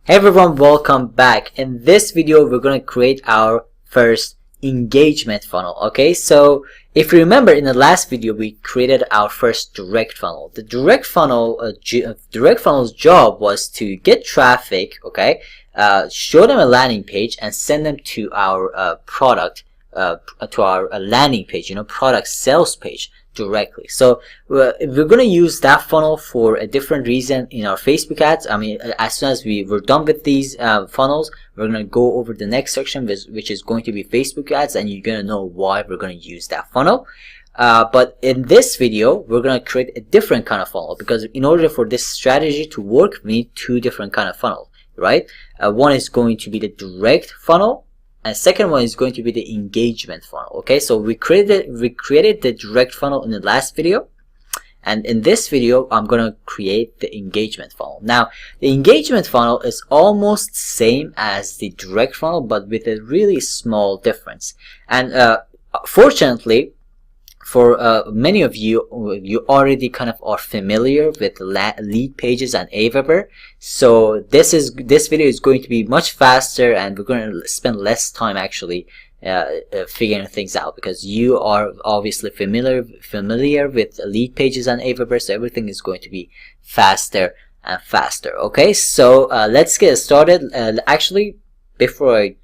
Hey everyone, welcome back. In this video, we're going to create our first engagement funnel. Okay, so if you remember in the last video, we created our first direct funnel. The direct funnel's job was to get traffic, okay, show them a landing page and send them to our to our landing page, product sales page directly. So we're going to use that funnel for a different reason in our Facebook ads. As soon as we're done with these funnels, we're going to go over the next section, which is going to be Facebook ads, and you're going to know why we're going to use that funnel. But in this video, we're going to create a different kind of funnel, because in order for this strategy to work, we need two different kind of funnels, right? One is going to be the direct funnel, and second one is going to be the engagement funnel. Okay, so we created the direct funnel in the last video, and in this video I'm going to create the engagement funnel. Now the engagement funnel is almost same as the direct funnel, but with a really small difference. And fortunately for many of you, you already kind of are familiar with lead pages and Aweber. So this video is going to be much faster, and we're going to spend less time actually figuring things out, because you are obviously familiar with lead pages and Aweber. So everything is going to be faster and faster. Okay, so let's get started. Actually, before I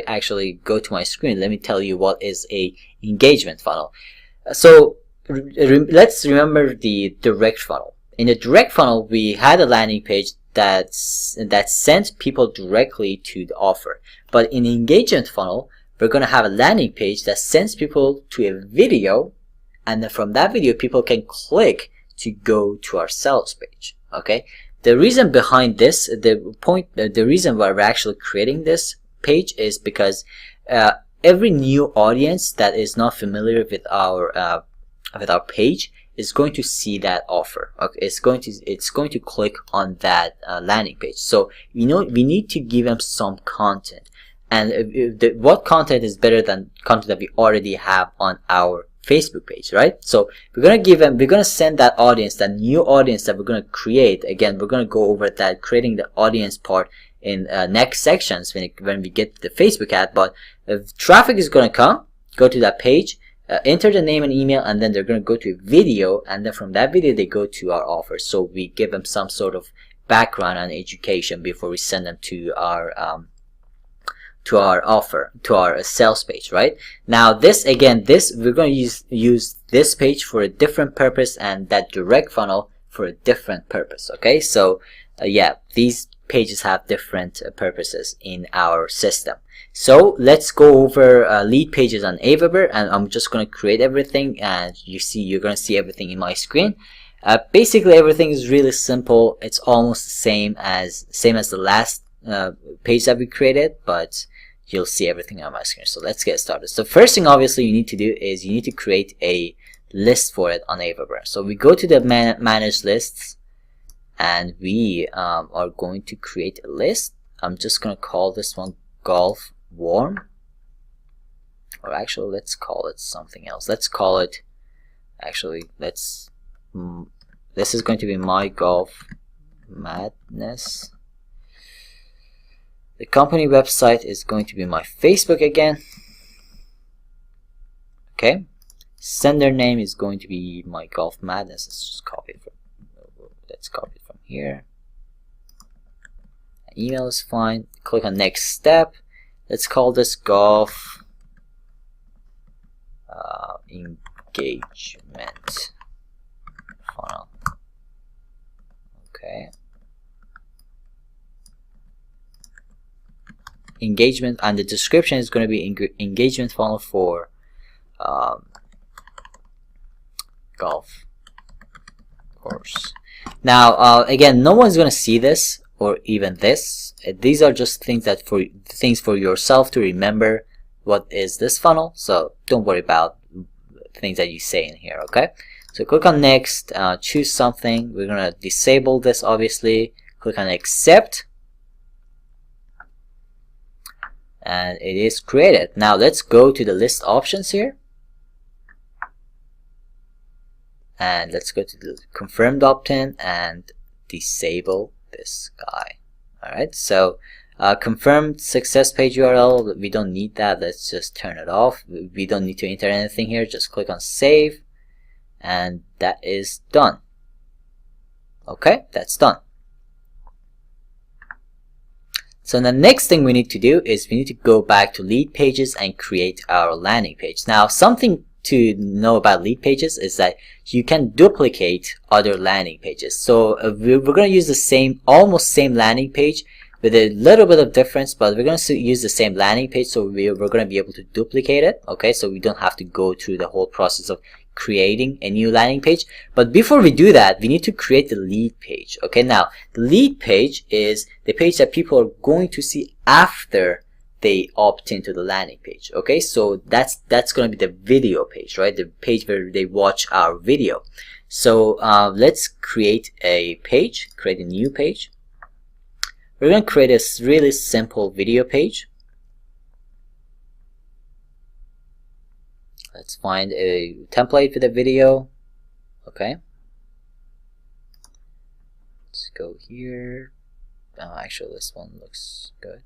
actually go to my screen, let me tell you what is a engagement funnel. So let's remember the direct funnel. In the direct funnel, we had a landing page that sent people directly to the offer. But in the engagement funnel, we're going to have a landing page that sends people to a video, and then from that video, people can click to go to our sales page. Okay. The reason behind this, the reason why we're actually creating this page is because every new audience that is not familiar with our page is going to see that offer. Okay, it's going to click on that landing page. So we need to give them some content, and what content is better than content that we already have on our Facebook page, right? So we're gonna send that audience, that new audience that we're gonna create. Again, we're gonna go over that, creating the audience part in next sections when we get to the Facebook ad. But if traffic is gonna go to that page, enter the name and email, and then they're gonna go to a video, and then from that video they go to our offer. So we give them some sort of background and education before we send them to our offer, to our sales page, right? Now we're going to use this page for a different purpose, and that direct funnel for a different purpose. Okay, so yeah, these pages have different purposes in our system. So let's go over lead pages on Aweber, and I'm just going to create everything, and you're going to see everything in my screen. Basically everything is really simple. It's almost the same as the last page that we created, but you'll see everything on my screen. So let's get started. So first thing obviously you need to do is you need to create a list for it on Aweber. So we go to the manage lists, and we are going to create a list. I'm just going to call this one golf warm, or actually let's call it something else. Let's call it, actually this is going to be my golf madness. The company website is going to be my Facebook again. Okay. Sender name is going to be my golf madness. Let's copy it from here. Email is fine. Click on next step. Let's call this golf engagement funnel. Okay. Engagement, and the description is going to be engagement funnel for golf course. Now again, no one's going to see this or even this. These are just things for yourself to remember what is this funnel, so don't worry about things that you say in here. Okay, so click on next, choose something. We're going to disable this, obviously. Click on accept, and it is created. Now let's go to the list options here, and let's go to the confirmed opt-in and disable this guy. Alright, so confirmed success page URL, we don't need that. Let's just turn it off. We don't need to enter anything here. Just click on save, and that is done. Okay, that's done. So the next thing we need to do is we need to go back to lead pages and create our landing page. Now, something to know about lead pages is that you can duplicate other landing pages. So we're going to use the same, almost same landing page with a little bit of difference, but we're going to use the same landing page, so we're going to be able to duplicate it. Okay, so we don't have to go through the whole process of creating a new landing page. But before we do that, we need to create the lead page. Okay, now the lead page is the page that people are going to see after they opt into the landing page. Okay, so that's going to be the video page, right? The page where they watch our video. So let's create a page, create a new page. We're going to create a really simple video page. Let's find a template for the video. Okay. Let's go here. Oh, actually, this one looks good.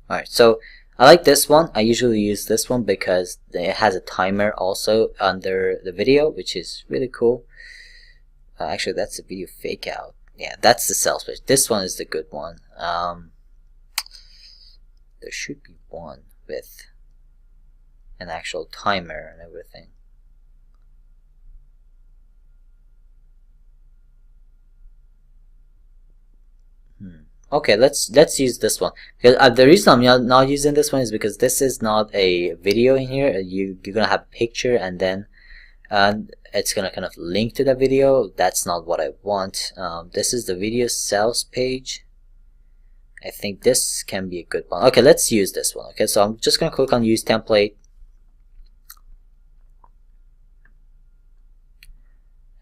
Alright, so I like this one. I usually use this one because it has a timer also under the video, which is really cool. Actually, that's a video fake out. Yeah, that's the sales page. This one is the good one. There should be one with an actual timer and everything. Okay, let's use this one. Because the reason I'm not using this one is because this is not a video in here. You're gonna have a picture and then it's gonna kind of link to the video. That's not what I want. This is the video sales page. I think this can be a good one. Okay, let's use this one. Okay, so I'm just gonna click on use template.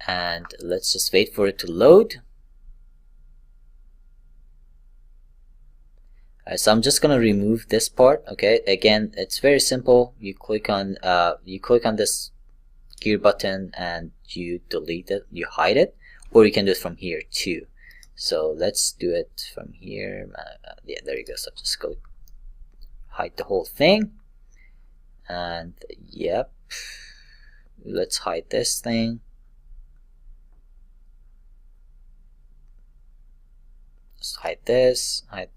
And let's just wait for it to load. Alright, so I'm just gonna remove this part. Okay, again, it's very simple. You click on this gear button and you delete it, you hide it, or you can do it from here too. So let's do it from here. Yeah, there you go. So just go hide the whole thing, and yep, let's hide this thing. Just hide this, and hide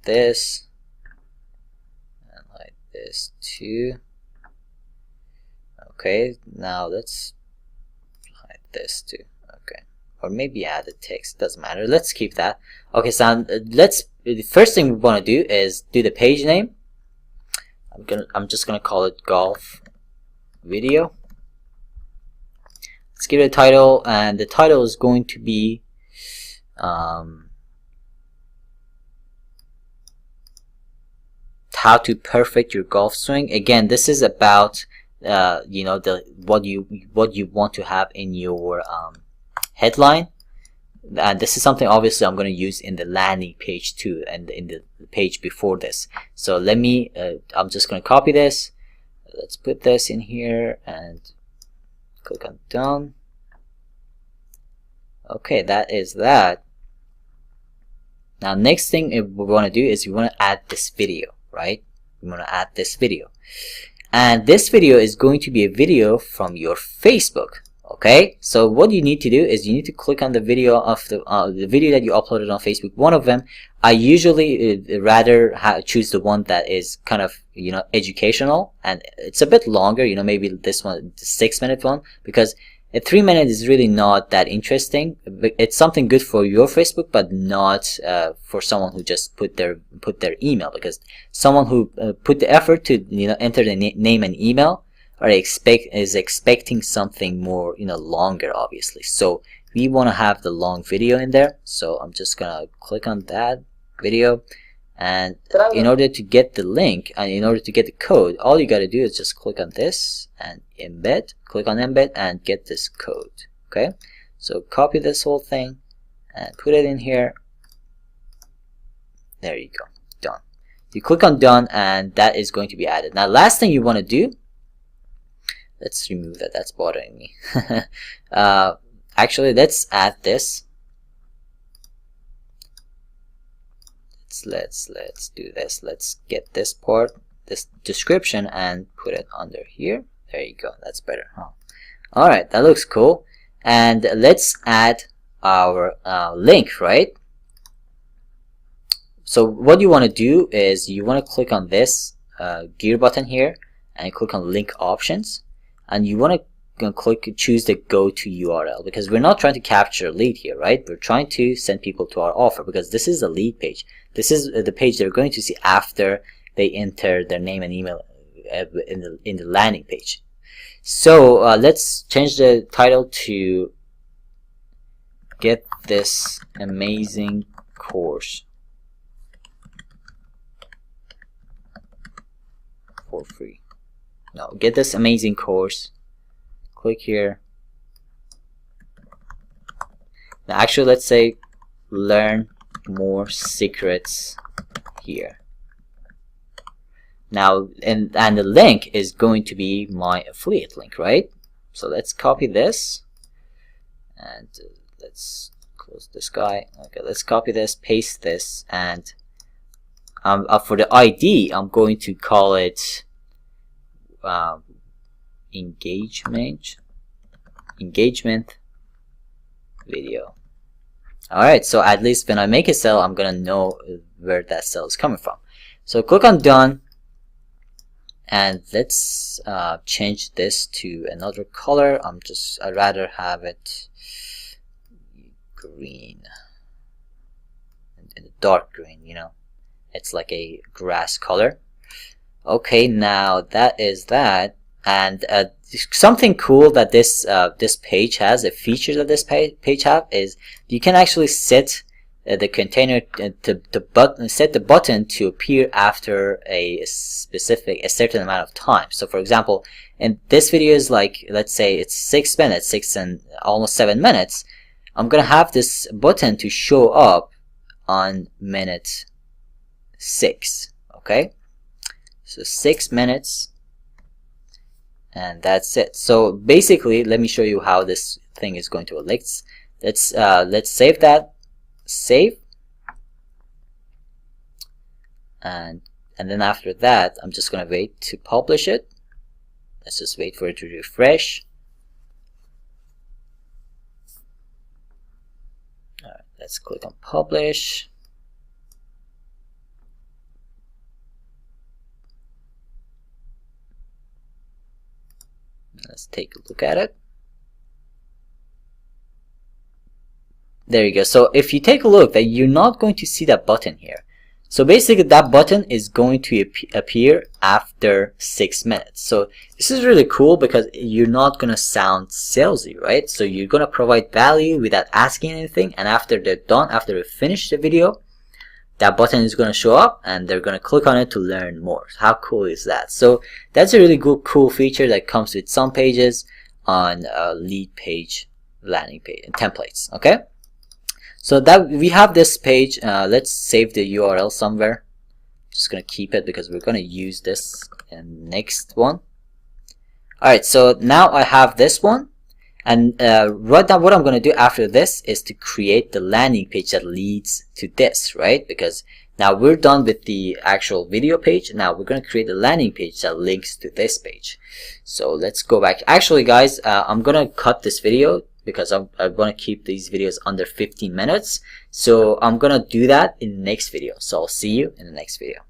this too. Okay, now let's hide this too. Okay, or maybe add the text, doesn't matter, let's keep that. Okay, so the first thing we want to do is do the page name. I'm just gonna call it golf video. Let's give it a title, and the title is going to be how to perfect your golf swing. Again, this is about you know, what you want to have in your headline, and this is something obviously I'm going to use in the landing page too, and in the page before this. So let me I'm just going to copy this. Let's put this in here and click on done. Okay, that is that. Now next thing we want to do is we want to add this video, right? We want to add this video, and this video is going to be a video from your Facebook. Okay, so what you need to do is you need to click on the video of the video that you uploaded on Facebook. One of them, I usually rather choose the one that is kind of, you know, educational, and it's a bit longer, you know, maybe this one, the 6-minute one, because a 3-minute is really not that interesting. It's something good for your Facebook, but not for someone who just put their email, because someone who put the effort to, you know, enter the name and email is expecting something more, you know, longer, obviously. So we want to have the long video in there. So I'm just gonna click on that video, and in order to get the link and in order to get the code, all you got to do is just click on this and embed, click on embed and get this code. Okay, so copy this whole thing and put it in here. There you go, done. You click on done, and that is going to be added. Now last thing you want to do, let's remove that, that's bothering me. Actually, let's add this. let's do this. Let's get this part, this description, and put it under here. There you go. That's better, huh? All right, that looks cool. And let's add our link, right? So what you want to do is you want to click on this gear button here and click on link options, and you want to choose the go to URL, because we're not trying to capture a lead here, right? We're trying to send people to our offer, because this is a lead page. This is the page they're going to see after they enter their name and email in the landing page. So let's change the title to "Get This Amazing Course for free." No, "Get This Amazing Course." Click here. Now actually, let's say "Learn More Secrets here." Now, and the link is going to be my affiliate link, right? So let's copy this, and let's close this guy. Okay, let's copy this, paste this, and for the ID, I'm going to call it engagement video. Alright, so at least when I make a cell, I'm gonna know where that cell is coming from. So click on done, and let's change this to another color. I'd rather have it green, and dark green, you know, it's like a grass color. Okay, now that is that. And something cool that this page has, a feature that this page have, is you can actually set the container set the button to appear after a certain amount of time. So for example, in this video is like, let's say it's 6 minutes, 6 and almost 7 minutes. I'm gonna have this button to show up on minute 6. Okay, so 6 minutes. And that's it. So basically, let me show you how this thing is going to work. Let's save that. Save. And then after that, I'm just gonna wait to publish it. Let's just wait for it to refresh. All right, let's click on publish. Let's take a look at it. There you go. So if you take a look, that you're not going to see that button here. So basically that button is going to appear after 6 minutes. So this is really cool because you're not going to sound salesy, right? So you're going to provide value without asking anything, and after they're done, after they finish the video, that button is going to show up and they're going to click on it to learn more. How cool is that? So that's a really good, cool feature that comes with some pages on lead page, landing page, and templates. Okay, so that we have this page. Let's save the URL somewhere. Just going to keep it because we're going to use this in next one. Alright, so now I have this one. And right now what I'm going to do after this is to create the landing page that leads to this, right? Because now we're done with the actual video page. Now we're going to create a landing page that links to this page. So let's go back. Actually guys, I'm going to cut this video because I want to keep these videos under 15 minutes. So I'm going to do that in the next video. So I'll see you in the next video.